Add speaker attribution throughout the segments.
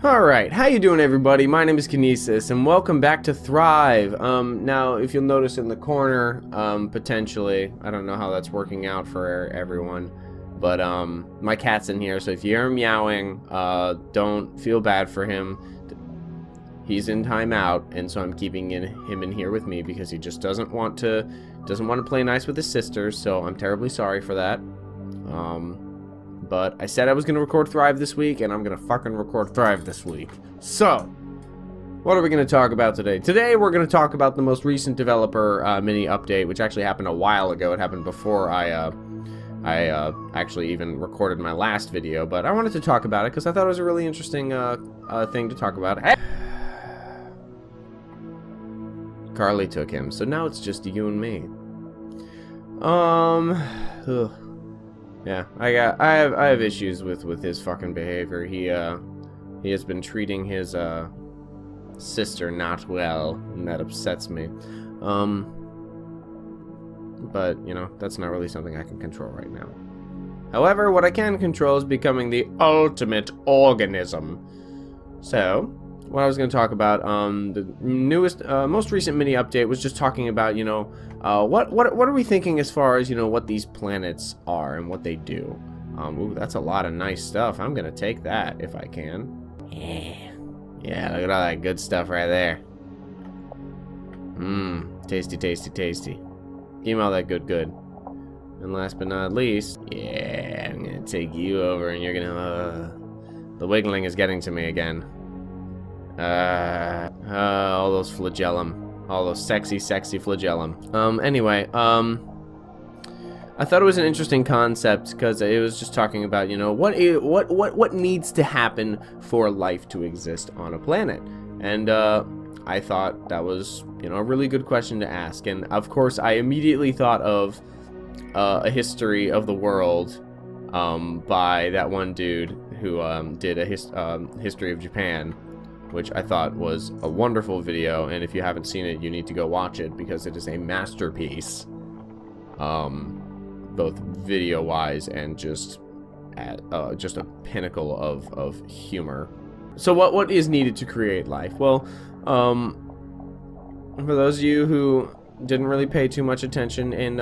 Speaker 1: Alright, how you doing everybody? My name is Kinesis and welcome back to Thrive. Now if you'll notice in the corner, potentially, I don't know how that's working out for everyone, but my cat's in here, so if you hear him meowing, don't feel bad for him. He's in timeout, and so I'm keeping him in here with me because he just doesn't want to play nice with his sisters, so I'm terribly sorry for that. But I said I was going to record Thrive this week, and I'm going to fucking record Thrive this week. So, what are we going to talk about today? Today, we're going to talk about the most recent developer mini update, which actually happened a while ago. It happened before I actually even recorded my last video, but I wanted to talk about it because I thought it was a really interesting thing to talk about. Carly took him, so now it's just you and me. Ugh. Yeah, I have issues with his fucking behavior. He has been treating his sister not well, and that upsets me. But you know, that's not really something I can control right now. However, what I can control is becoming the ultimate organism. So, what I was going to talk about, the newest, most recent mini update was just talking about, you know, what are we thinking as far as, you know, what these planets are and what they do. Ooh, that's a lot of nice stuff. I'm going to take that if I can. Yeah, look at all that good stuff right there. Mmm, tasty, tasty, tasty. Give me all that good. And last but not least, yeah, I'm going to take you over and you're going to, the wiggling is getting to me again. All those flagellum. All those sexy flagellum. Anyway, I thought it was an interesting concept because it was just talking about, you know, what needs to happen for life to exist on a planet. And I thought that was, you know, a really good question to ask. And of course, I immediately thought of a history of the world by that one dude who did a history of Japan, which I thought was a wonderful video, and if you haven't seen it, you need to go watch it because it is a masterpiece, both video-wise and just a pinnacle of humor. So what is needed to create life? Well, for those of you who didn't really pay too much attention in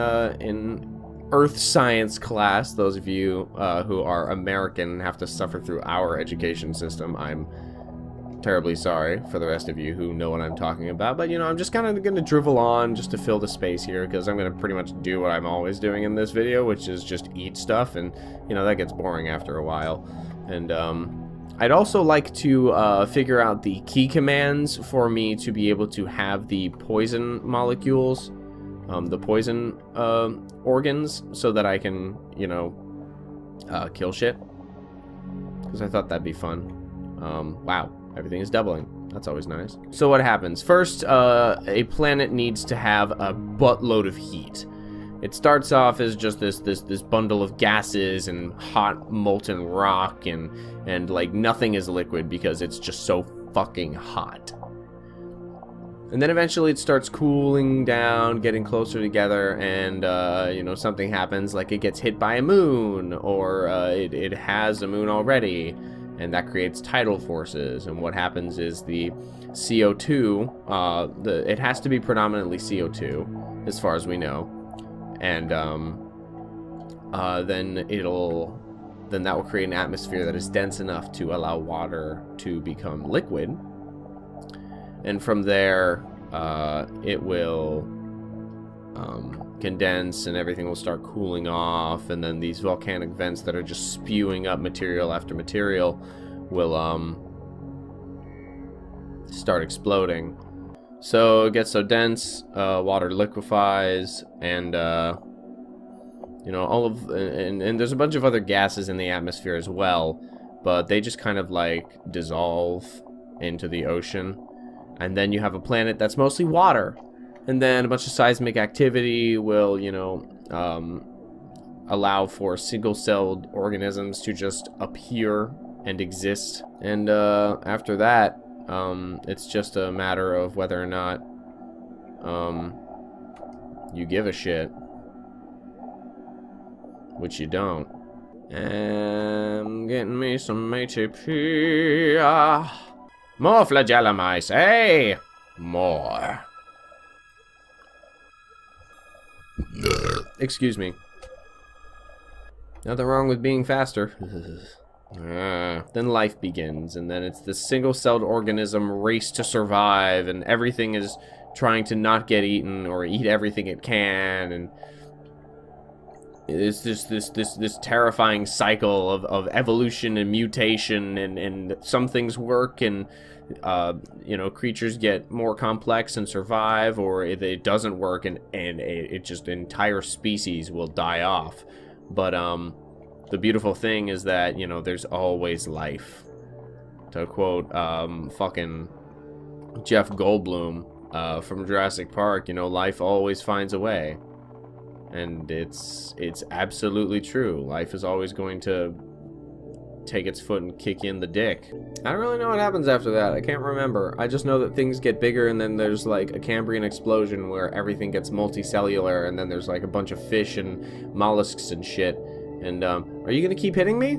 Speaker 1: Earth Science class, those of you who are American and have to suffer through our education system, I'm terribly sorry for the rest of you who know what I'm talking about, but you know, I'm just kind of gonna drivel on just to fill the space here because I'm gonna pretty much do what I'm always doing in this video, which is just eat stuff, and you know, that gets boring after a while. And I'd also like to figure out the key commands for me to be able to have the poison molecules, the poison organs, so that I can, you know, kill shit, because I thought that'd be fun. Wow. Everything is doubling. That's always nice. So what happens? First, a planet needs to have a buttload of heat. It starts off as just this bundle of gases and hot molten rock, and like nothing is liquid because it's just so fucking hot. And then eventually it starts cooling down, getting closer together, and you know, something happens, like it gets hit by a moon, or it has a moon already. And that creates tidal forces, and what happens is the CO2, it has to be predominantly CO2, as far as we know, and then that will create an atmosphere that is dense enough to allow water to become liquid, and from there, it will condense and everything will start cooling off, and then these volcanic vents that are just spewing up material after material will start exploding. So it gets so dense, water liquefies, and you know, and there's a bunch of other gases in the atmosphere as well, but they just kind of like dissolve into the ocean, and then you have a planet that's mostly water. And then a bunch of seismic activity will, you know, allow for single-celled organisms to just appear and exist. And after that, it's just a matter of whether or not you give a shit, which you don't. Getting me some ATP. More flagellum, I say. More. Excuse me. Nothing wrong with being faster. Then life begins, and then it's the single-celled organism race to survive, and everything is trying to not get eaten or eat everything it can, and it's just this terrifying cycle of evolution and mutation, and some things work, and you know, creatures get more complex and survive, or if it doesn't work, and it just entire species will die off. But the beautiful thing is that, you know, there's always life. To quote fucking Jeff Goldblum from Jurassic Park, you know, life always finds a way. And it's absolutely true. Life is always going to take its foot and kick you in the dick. I don't really know what happens after that. I can't remember. I just know that things get bigger, and then there's like a Cambrian explosion where everything gets multicellular, and then there's like a bunch of fish and mollusks and shit. And are you gonna keep hitting me?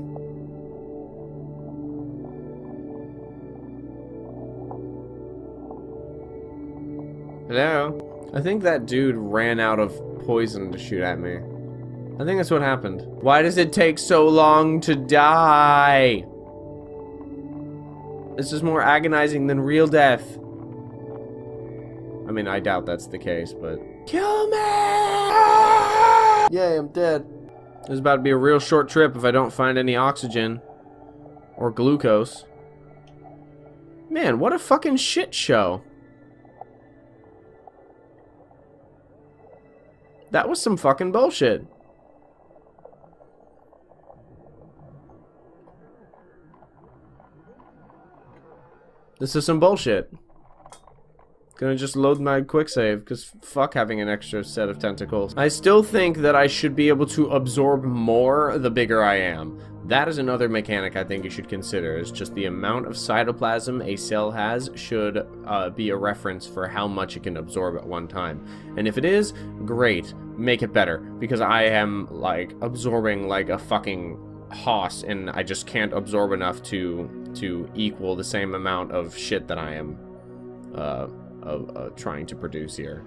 Speaker 1: Hello? I think that dude ran out of poison to shoot at me. I think that's what happened. Why does it take so long to die? This is more agonizing than real death. I mean, I doubt that's the case, but... Kill me! Yay, I'm dead. This is about to be a real short trip if I don't find any oxygen. Or glucose. Man, what a fucking shit show. That was some fucking bullshit. This is some bullshit. Gonna just load my quick save, because fuck having an extra set of tentacles. I still think that I should be able to absorb more the bigger I am. That is another mechanic I think you should consider, is just the amount of cytoplasm a cell has should be a reference for how much it can absorb at one time. And if it is, great. Make it better, because I am, like, absorbing like a fucking hoss, and I just can't absorb enough to equal the same amount of shit that I am trying to produce here.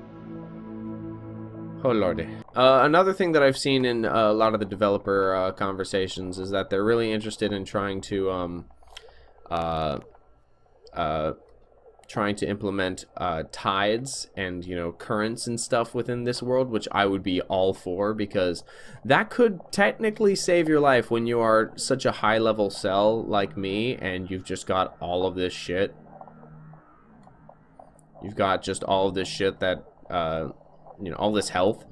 Speaker 1: Oh lordy. Another thing that I've seen in a lot of the developer conversations is that they're really interested in trying to implement tides and, you know, currents and stuff within this world, which I would be all for, because that could technically save your life when you are such a high level cell like me and you've just got all of this shit. You've got just all of this shit that, you know, all this health,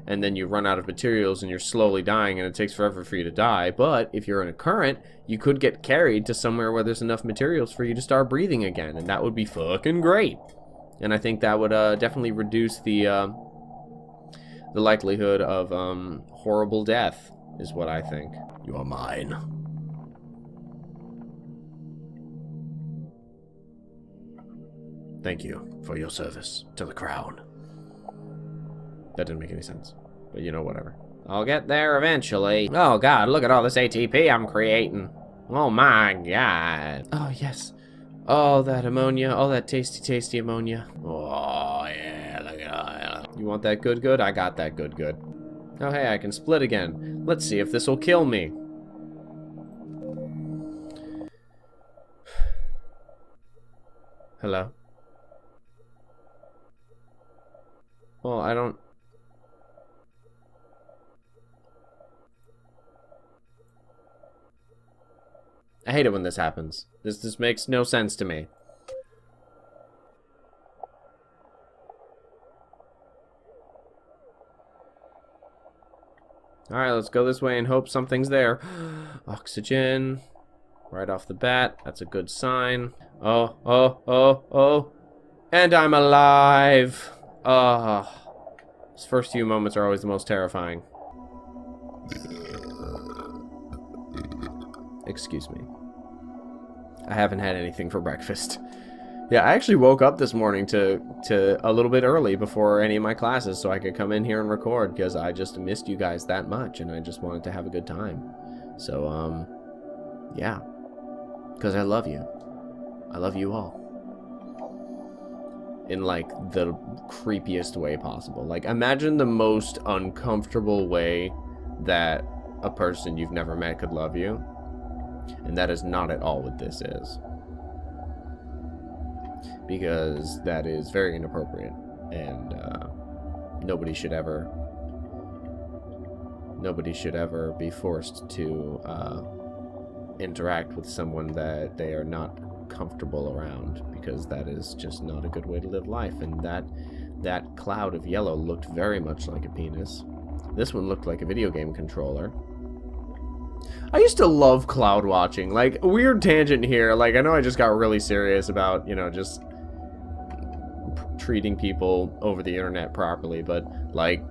Speaker 1: and then you run out of materials and you're slowly dying and it takes forever for you to die. But if you're in a current, you could get carried to somewhere where there's enough materials for you to start breathing again, and that would be fucking great. And I think that would definitely reduce the likelihood of horrible death, is what I think. You are mine. Thank you for your service to the crown. That didn't make any sense, but you know, whatever. I'll get there eventually. Oh god, look at all this ATP I'm creating. Oh my god. Oh yes. Oh, that ammonia. Oh, that tasty, tasty ammonia. Oh yeah, look at that. You want that good good? I got that good good. Oh hey, I can split again. Let's see if this will kill me. Hello? Well, I don't... I hate it when this happens. This makes no sense to me. Alright, let's go this way and hope something's there. Oxygen. Right off the bat. That's a good sign. Oh, oh, oh, oh. And I'm alive. These first few moments are always the most terrifying. Excuse me. I haven't had anything for breakfast. Yeah, I actually woke up this morning to a little bit early before any of my classes so I could come in here and record, because I just missed you guys that much and I just wanted to have a good time. So, yeah. Because I love you. I love you all. In, like, the creepiest way possible. Like, imagine the most uncomfortable way that a person you've never met could love you. And that is not at all what this is. Because that is very inappropriate. And, nobody should ever be forced to, interact with someone that they are not comfortable around, because that is just not a good way to live life. And that cloud of yellow looked very much like a penis. This one looked like a video game controller. I used to love cloud watching. Like, weird tangent here. Like, I know I just got really serious about, you know, just treating people over the internet properly, but, like,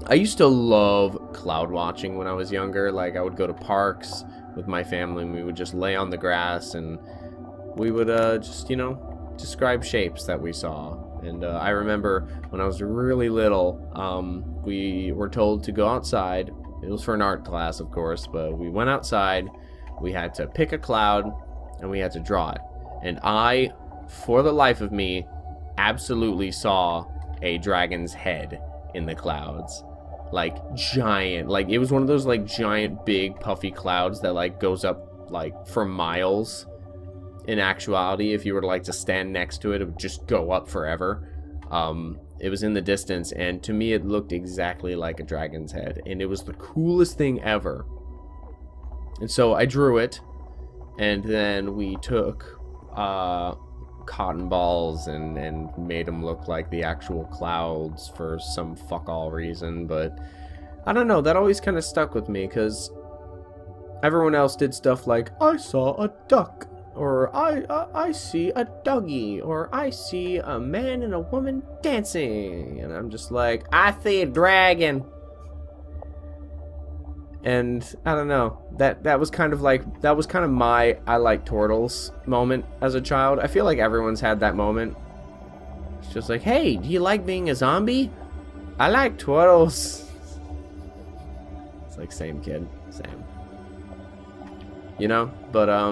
Speaker 1: I used to love cloud watching when I was younger. Like, I would go to parks with my family, and we would just lay on the grass, and we would, just, you know, describe shapes that we saw. And, I remember when I was really little, we were told to go outside. It was for an art class, of course, but we went outside. We had to pick a cloud, and we had to draw it. And I, for the life of me, absolutely saw a dragon's head in the clouds. Like, giant. Like, it was one of those, like, giant, big, puffy clouds that, like, goes up, like, for miles. In actuality, if you were to, like, to stand next to it, it would just go up forever. It was in the distance, and to me, it looked exactly like a dragon's head. And it was the coolest thing ever. And so I drew it, and then we took, cotton balls and made them look like the actual clouds for some fuck all reason. But I don't know, that always kind of stuck with me, because everyone else did stuff like, I saw a duck, or I see a doggy, or I see a man and a woman dancing, and I'm just like, I see a dragon. And I don't know, that was kind of like, that was kind of my I like turtles moment as a child. I feel like everyone's had that moment. It's just like, hey, do you like being a zombie? I like turtles. It's like, same kid, same. You know, but I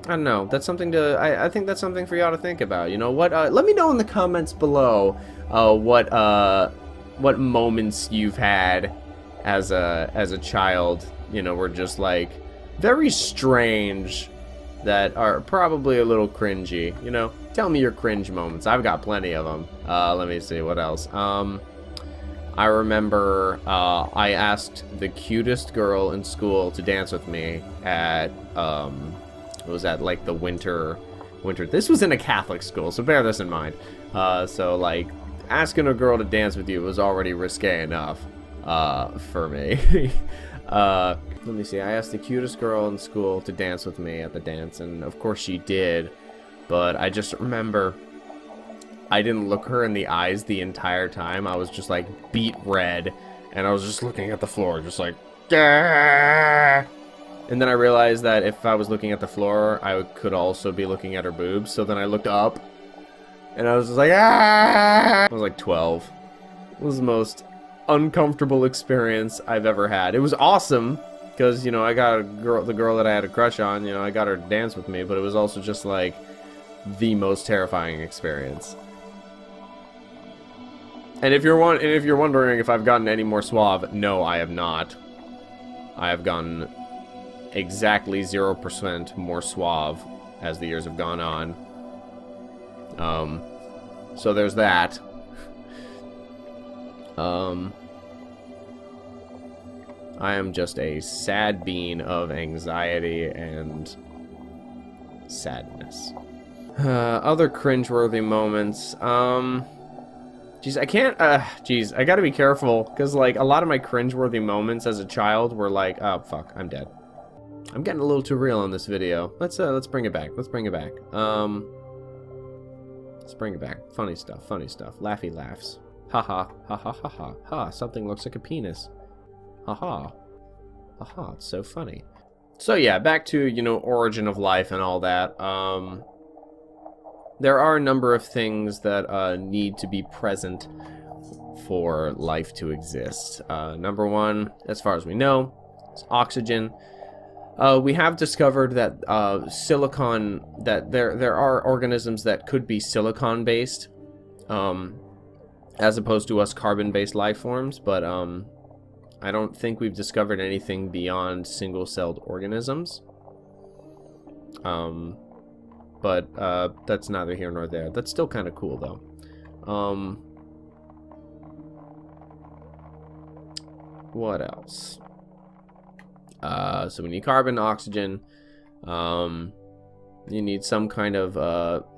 Speaker 1: don't know, that's something to, I think that's something for y'all to think about. You know what, let me know in the comments below what moments you've had as a child, you know, were just like very strange, that are probably a little cringy. You know, tell me your cringe moments. I've got plenty of them. Let me see, what else. I remember I asked the cutest girl in school to dance with me at it was at like the winter, this was in a Catholic school, so bear this in mind. So like, asking a girl to dance with you was already risque enough for me. Let me see, I asked the cutest girl in school to dance with me at the dance, and of course she did, but I just remember I didn't look her in the eyes the entire time. I was just like beet red, and I was just looking at the floor, just like, Gah! And then I realized that if I was looking at the floor, I could also be looking at her boobs. So then I looked up, and I was just like, ah! I was like 12. It was the most uncomfortable experience I've ever had. It was awesome, because, you know, I got the girl that I had a crush on, you know, I got her to dance with me, but it was also just like the most terrifying experience. And if you're wondering if I've gotten any more suave, no, I have not. I have gotten exactly 0% more suave as the years have gone on. So there's that. I am just a sad bean of anxiety and sadness. Other cringeworthy moments. Jeez, I can't, jeez, I gotta be careful, because, like, a lot of my cringeworthy moments as a child were like, oh, fuck, I'm dead. I'm getting a little too real on this video. Let's bring it back. Let's bring it back. Let's bring it back. Funny stuff, laughy laughs. Haha, ha ha ha ha ha, something looks like a penis. Haha. Haha, it's so funny. So yeah, back to, you know, origin of life and all that. There are a number of things that need to be present for life to exist. Number one, as far as we know, It's oxygen. We have discovered that silicon, that there are organisms that could be silicon based, as opposed to us carbon based life forms, but I don't think we've discovered anything beyond single-celled organisms. But that's neither here nor there. That's still kind of cool, though. What else? So we need carbon, oxygen. You need some kind of,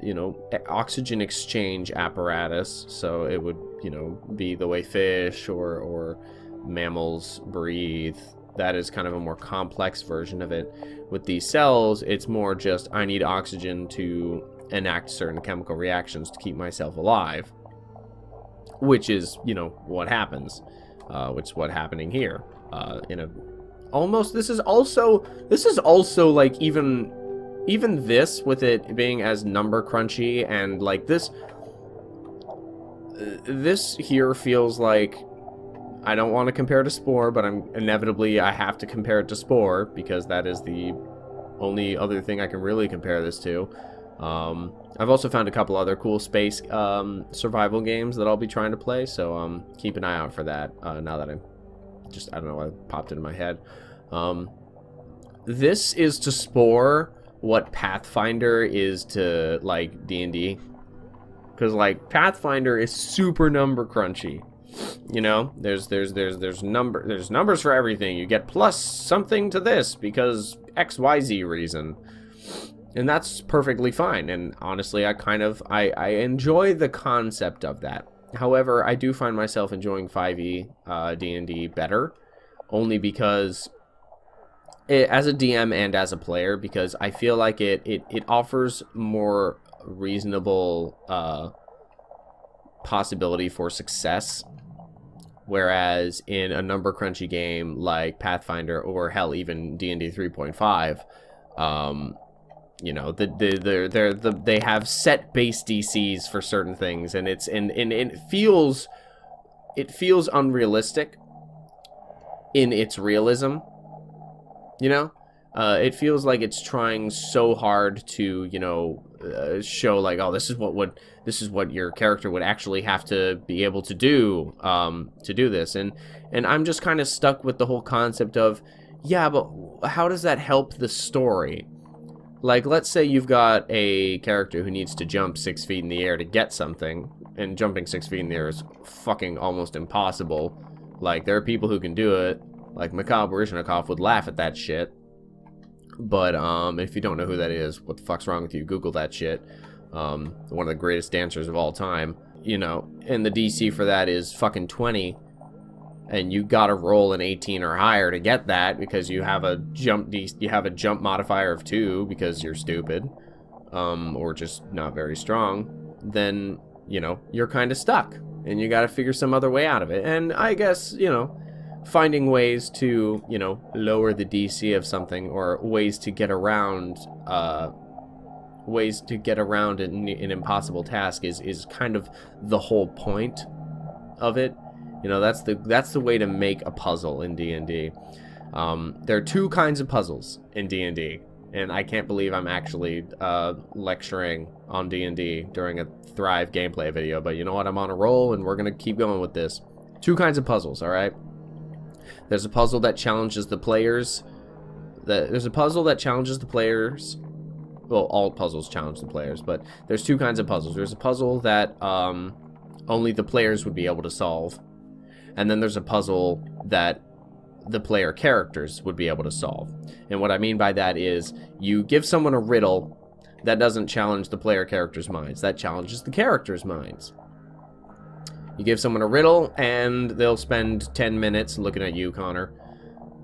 Speaker 1: you know, oxygen exchange apparatus. So it would, you know, be the way fish or mammals breathe. That is kind of a more complex version of it. With these cells, it's more just, I need oxygen to enact certain chemical reactions to keep myself alive. Which is, you know, what happens. Which is what's happening here. In a... Almost, this is also like even this, with it being as number crunchy, and like this here feels like, I don't want to compare it to Spore, but I have to compare it to Spore, because that is the only other thing I can really compare this to. I've also found a couple other cool space survival games that I'll be trying to play, so keep an eye out for that. Now that I don't know why it popped into my head. This is to Spore what Pathfinder is to, like, D&D. Because, like, Pathfinder is super number crunchy. You know, there's numbers for everything. You get plus something to this because XYZ reason. And that's perfectly fine. And honestly, I enjoy the concept of that. However, I do find myself enjoying 5e D&D better, only because as a DM and as a player, because I feel like it offers more reasonable possibility for success, whereas in a number crunchy game like Pathfinder, or hell, even D&D 3.5, you know, they have set base DCs for certain things, and it feels unrealistic in its realism. You know, it feels like it's trying so hard to, you know, show like, oh, this is what your character would actually have to be able to do this, and I'm just kind of stuck with the whole concept of, yeah, but how does that help the story? Like, let's say you've got a character who needs to jump 6 feet in the air to get something, and jumping 6 feet in the air is fucking almost impossible. Like, there are people who can do it. Like, Mikhail Baryshnikov would laugh at that shit. But, if you don't know who that is, what the fuck's wrong with you? Google that shit. One of the greatest dancers of all time. You know, and the DC for that is fucking 20. And you gotta roll an 18 or higher to get that, because you have a jump modifier of 2 because you're stupid, or just not very strong. Then, you know, you're kind of stuck, and you gotta figure some other way out of it. And I guess, you know, finding ways to, you know, lower the DC of something, or ways to get around an impossible task is kind of the whole point of it. You know, that's the way to make a puzzle in D&D. There are 2 kinds of puzzles in D&D, and I can't believe I'm actually lecturing on D&D during a Thrive gameplay video, but you know what? I'm on a roll, and we're gonna keep going with this. 2 kinds of puzzles, all right? There's a puzzle that challenges the players. There's a puzzle that challenges the players. Well, all puzzles challenge the players, but there's 2 kinds of puzzles. There's a puzzle that only the players would be able to solve. And then there's a puzzle that the player characters would be able to solve. And what I mean by that is, you give someone a riddle that doesn't challenge the player characters' minds. That challenges the characters' minds. You give someone a riddle, and they'll spend 10 minutes looking at you, Connor.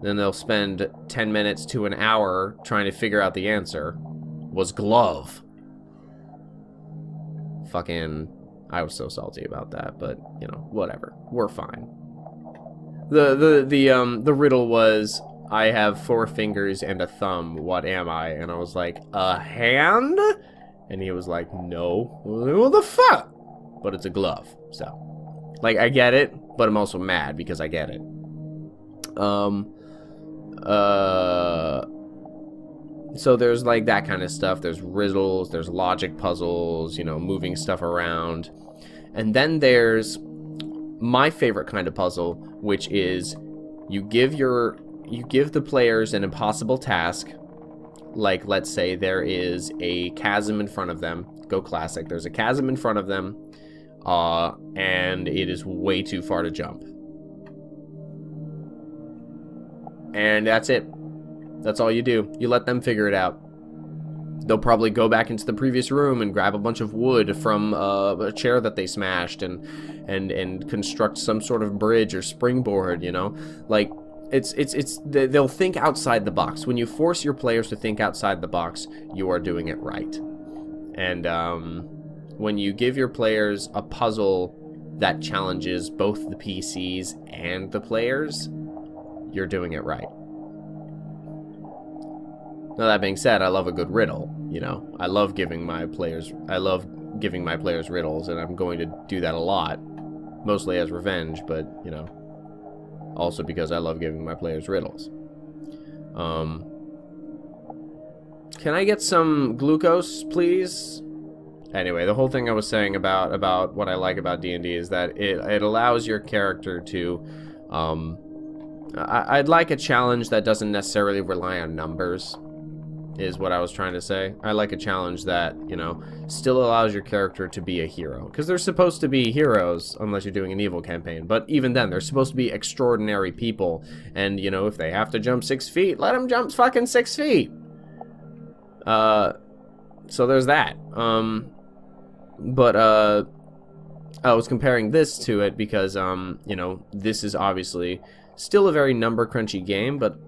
Speaker 1: Then they'll spend 10 minutes to an hour trying to figure out the answer. Was glove. Fucking... I was so salty about that, but, you know, whatever. We're fine. The riddle was, I have 4 fingers and a thumb, what am I? And I was like, a hand? And he was like, no. What the fuck? But it's a glove, so. Like, I get it, but I'm also mad because I get it. So there's like that kind of stuff. There's riddles, there's logic puzzles, you know, moving stuff around. And then there's my favorite kind of puzzle, which is you give the players an impossible task. Like, let's say there is a chasm in front of them. Go classic. There's a chasm in front of them, and it is way too far to jump. And that's it. That's all you do. You let them figure it out. They'll probably go back into the previous room and grab a bunch of wood from a chair that they smashed and construct some sort of bridge or springboard, you know? Like, they'll think outside the box. When you force your players to think outside the box, you are doing it right. And when you give your players a puzzle that challenges both the PCs and the players, you're doing it right. Now, that being said, I love a good riddle, you know. I love giving my players riddles, and I'm going to do that a lot. Mostly as revenge, but, you know, also because I love giving my players riddles. Can I get some glucose, please? Anyway, the whole thing I was saying about what I like about D&D is that it allows your character to, I'd like a challenge that doesn't necessarily rely on numbers, is what I was trying to say. I like a challenge that, you know, still allows your character to be a hero. Because they're supposed to be heroes, unless you're doing an evil campaign. But even then, they're supposed to be extraordinary people. And, you know, if they have to jump 6 feet, let them jump fucking 6 feet. So there's that. But I was comparing this to it because, you know, this is obviously still a very number crunchy game, but,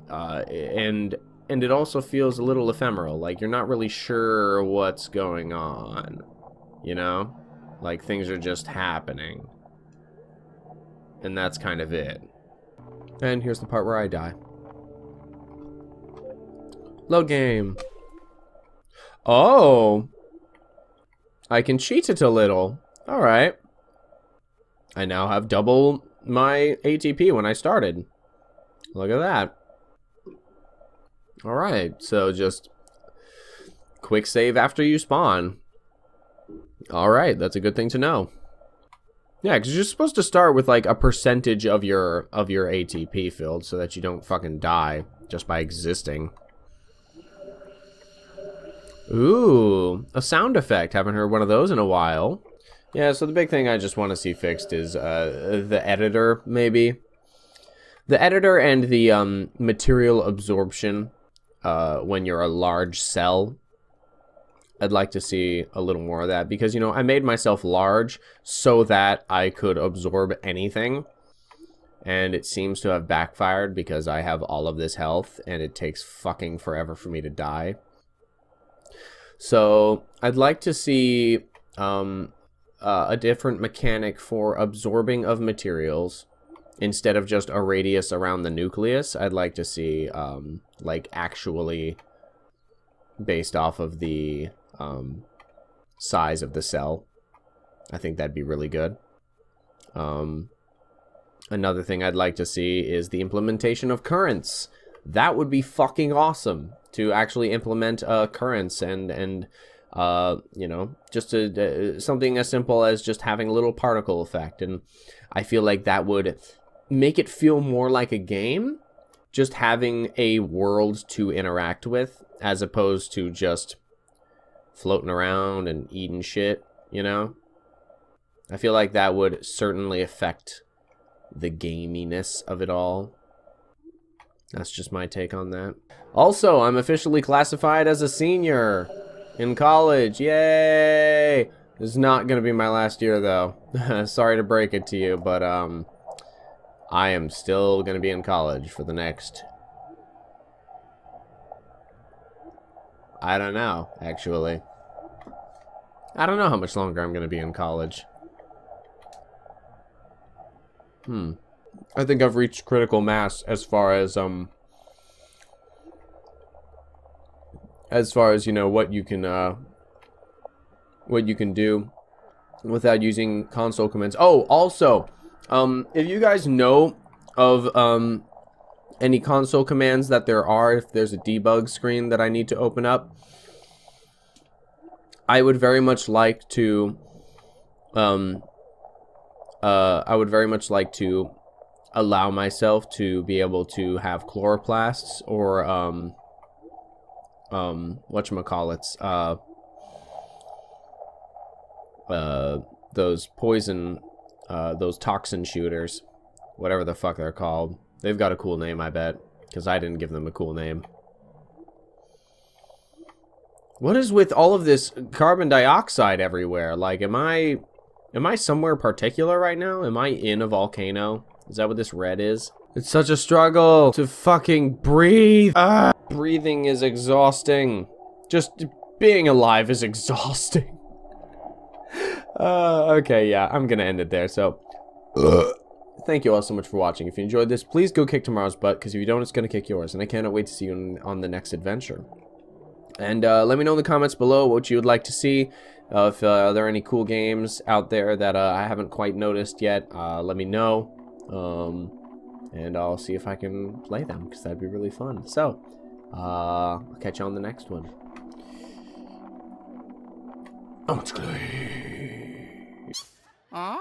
Speaker 1: and it also feels a little ephemeral. Like, you're not really sure what's going on, you know? Like, things are just happening. And that's kind of it. And here's the part where I die. Load game. Oh! I can cheat it a little. Alright. I now have double my ATP when I started. Look at that. Alright, so just quick save after you spawn. Alright, that's a good thing to know. Yeah, because you're supposed to start with like a percentage of your ATP filled so that you don't fucking die just by existing. Ooh, a sound effect. Haven't heard one of those in a while. Yeah, so the big thing I just want to see fixed is the editor, maybe. The editor and the material absorption when you're a large cell. I'd like to see a little more of that because, you know, I made myself large so that I could absorb anything. And it seems to have backfired because I have all of this health and it takes fucking forever for me to die. So I'd like to see a different mechanic for absorbing of materials. Instead of just a radius around the nucleus, I'd like to see, like, actually based off of the size of the cell. I think that'd be really good. Another thing I'd like to see is the implementation of currents. That would be fucking awesome, to actually implement currents and you know, just something as simple as just having a little particle effect. And I feel like that would make it feel more like a game, just having a world to interact with, as opposed to just floating around and eating shit, you know? I feel like that would certainly affect the gaminess of it all. That's just my take on that. Also, I'm officially classified as a senior in college. Yay! This is not going to be my last year, though. Sorry to break it to you, but I am still going to be in college for the next... I don't know, actually. I don't know how much longer I'm going to be in college. I think I've reached critical mass as far as, you know, what you can do without using console commands. Oh, also, if you guys know of, any console commands that there are, if there's a debug screen that I need to open up. I would very much like to allow myself to be able to have chloroplasts or whatchamacallits, those poison, those toxin shooters, whatever the fuck they're called. They've got a cool name, I bet, because I didn't give them a cool name. What is with all of this carbon dioxide everywhere? Like, am I somewhere particular right now? Am I in a volcano? Is that what this red is? It's such a struggle to fucking breathe. Ah, breathing is exhausting. Just being alive is exhausting. Okay, yeah, I'm gonna end it there, so... Thank you all so much for watching. If you enjoyed this, please go kick tomorrow's butt, because if you don't, it's gonna kick yours, and I cannot wait to see you on the next adventure. And let me know in the comments below what you would like to see. If there are any cool games out there that I haven't quite noticed yet, let me know. And I'll see if I can play them, because that'd be really fun. So, I'll catch you on the next one. Oh, it's good.
Speaker 2: Huh?